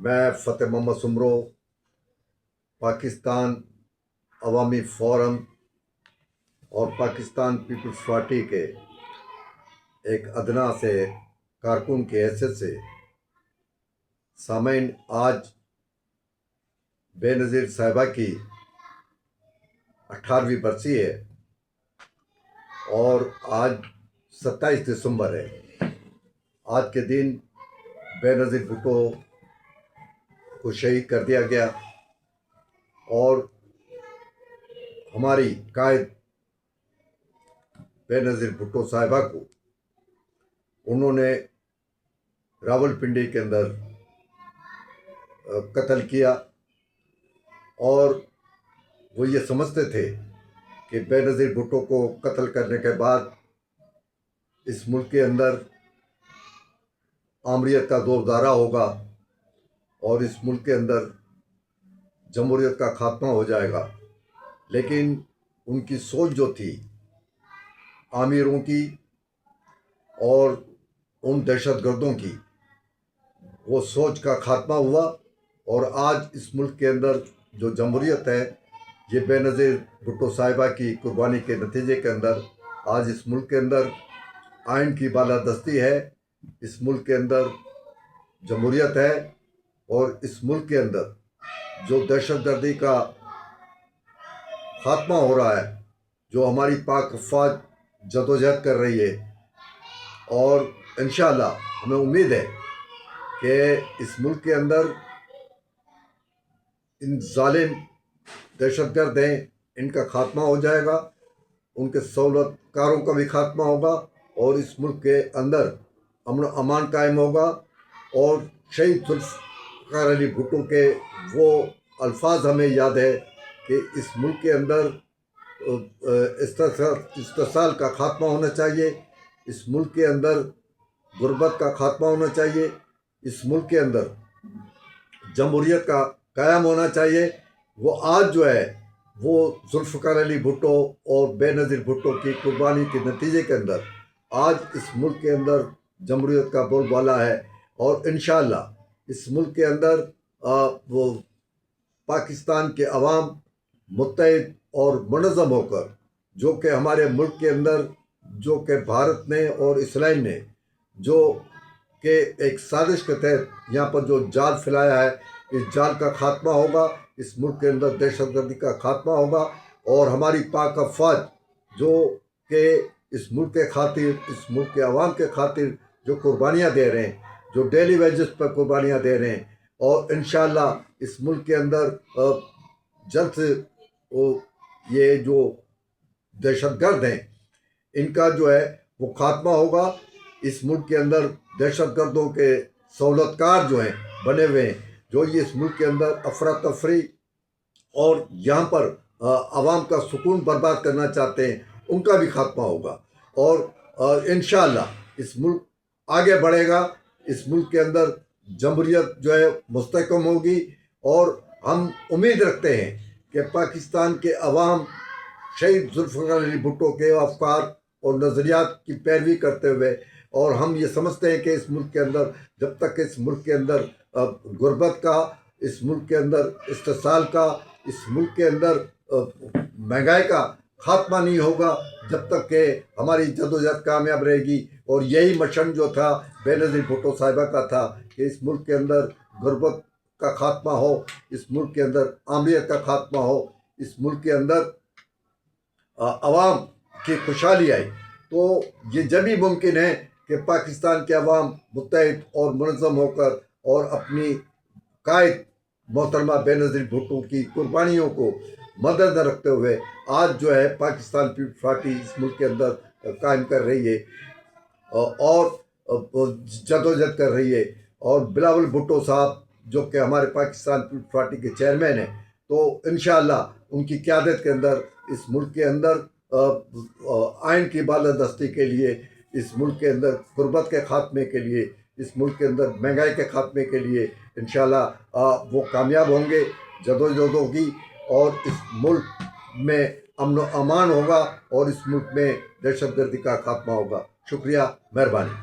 میں فتح محمد سمرو پاکستان عوامی فورم اور پاکستان پیپلز پارٹی کے ایک ادنا سے کارکن کی حیثیت سے سامعین، آج بے نظیر صاحبہ کی 18ویں برسی ہے اور آج 27 دسمبر ہے۔ آج کے دن بے نظیر بھٹو کو شہید کر دیا گیا اور ہماری قائد بے نظیر بھٹو صاحبہ کو انہوں نے راولپنڈی کے اندر قتل کیا، اور وہ یہ سمجھتے تھے کہ بے نظیر بھٹو کو قتل کرنے کے بعد اس ملک کے اندر آمریت کا دور دارہ ہوگا اور اس ملک کے اندر جمہوریت کا خاتمہ ہو جائے گا۔ لیکن ان کی سوچ جو تھی آمیروں کی اور ان دہشت گردوں کی، وہ سوچ کا خاتمہ ہوا، اور آج اس ملک کے اندر جو جمہوریت ہے، یہ بے نظیر بھٹو صاحبہ کی قربانی کے نتیجے کے اندر آج اس ملک کے اندر آئین کی بالادستی ہے، اس ملک کے اندر جمہوریت ہے، اور اس ملک کے اندر جو دہشت گردی کا خاتمہ ہو رہا ہے، جو ہماری پاک افواج جدوجہد کر رہی ہے، اور انشاءاللہ ہمیں امید ہے کہ اس ملک کے اندر ان ظالم دہشت گرد ہیں، ان کا خاتمہ ہو جائے گا، ان کے سہولت کاروں کا بھی خاتمہ ہوگا، اور اس ملک کے اندر امن و امان قائم ہوگا۔ اور شہید ذوالفقار علی بھٹو کے وہ الفاظ ہمیں یاد ہے کہ اس ملک کے اندر استحصال کا خاتمہ ہونا چاہیے، اس ملک کے اندر غربت کا خاتمہ ہونا چاہیے، اس ملک کے اندر جمہوریت کا قیام ہونا چاہیے۔ وہ آج جو ہے وہ ذوالفقار علی بھٹو اور بے نظیر بھٹو کی قربانی کے نتیجے کے اندر آج اس ملک کے اندر جمہوریت کا بول بالا ہے، اور انشاءاللہ اس ملک کے اندر وہ پاکستان کے عوام متحد اور منظم ہو کر، جو کہ ہمارے ملک کے اندر، جو کہ بھارت نے اور اسرائیل نے جو کہ ایک سازش کے تحت یہاں پر جو جال پھیلایا ہے، اس جال کا خاتمہ ہوگا، اس ملک کے اندر دہشت گردی کا خاتمہ ہوگا، اور ہماری پاک افواج جو کہ اس ملک کے خاطر، اس ملک کے عوام کے خاطر جو قربانیاں دے رہے ہیں، جو ڈیلی ویجز پر قربانیاں دے رہے ہیں، اور انشاءاللہ اس ملک کے اندر جلد سے یہ جو دہشت گرد ہیں ان کا جو ہے وہ خاتمہ ہوگا۔ اس ملک کے اندر دہشت گردوں کے سہولت کار جو ہیں بنے ہوئے ہیں، جو یہ اس ملک کے اندر افراتفری اور یہاں پر عوام کا سکون برباد کرنا چاہتے ہیں، ان کا بھی خاتمہ ہوگا، اور انشاءاللہ اس ملک آگے بڑھے گا، اس ملک کے اندر جمہوریت جو ہے مستحکم ہوگی، اور ہم امید رکھتے ہیں کہ پاکستان کے عوام شہید ذوالفقار علی بھٹو کے افکار اور نظریات کی پیروی کرتے ہوئے، اور ہم یہ سمجھتے ہیں کہ اس ملک کے اندر جب تک اس ملک کے اندر غربت کا، اس ملک کے اندر استحصال کا، اس ملک کے اندر مہنگائی کا خاتمہ نہیں ہوگا، جب تک کہ ہماری جدوجہد کامیاب رہے گی۔ اور یہی مشن جو تھا بے نظیر بھٹو صاحبہ کا تھا کہ اس ملک کے اندر غربت کا خاتمہ ہو، اس ملک کے اندر آمریت کا خاتمہ ہو، اس ملک کے اندر عوام کی خوشحالی آئی۔ تو یہ جبھی ممکن ہے کہ پاکستان کے عوام متحد اور منظم ہو کر اور اپنی قائد محترمہ بے نظیر بھٹو کی قربانیوں کو مدنظر رکھتے ہوئے آج جو ہے پاکستان پیپلز پارٹی اس ملک کے اندر قائم کر رہی ہے اور جدوجہد کر رہی ہے۔ اور بلاول بھٹو صاحب جو کہ ہمارے پاکستان پیپلز پارٹی کے چیئرمین ہیں، تو انشاءاللہ ان کی قیادت کے اندر اس ملک کے اندر آئین کی بالادستی کے لیے، اس ملک کے اندر غربت کے خاتمے کے لیے، اس ملک کے اندر مہنگائی کے خاتمے کے لیے انشاءاللہ وہ کامیاب ہوں گے، جدوجہد ہوگی، اور اس ملک میں امن و امان ہوگا، اور اس ملک میں دہشت گردی کا خاتمہ ہوگا۔ شکریہ، مہربانی۔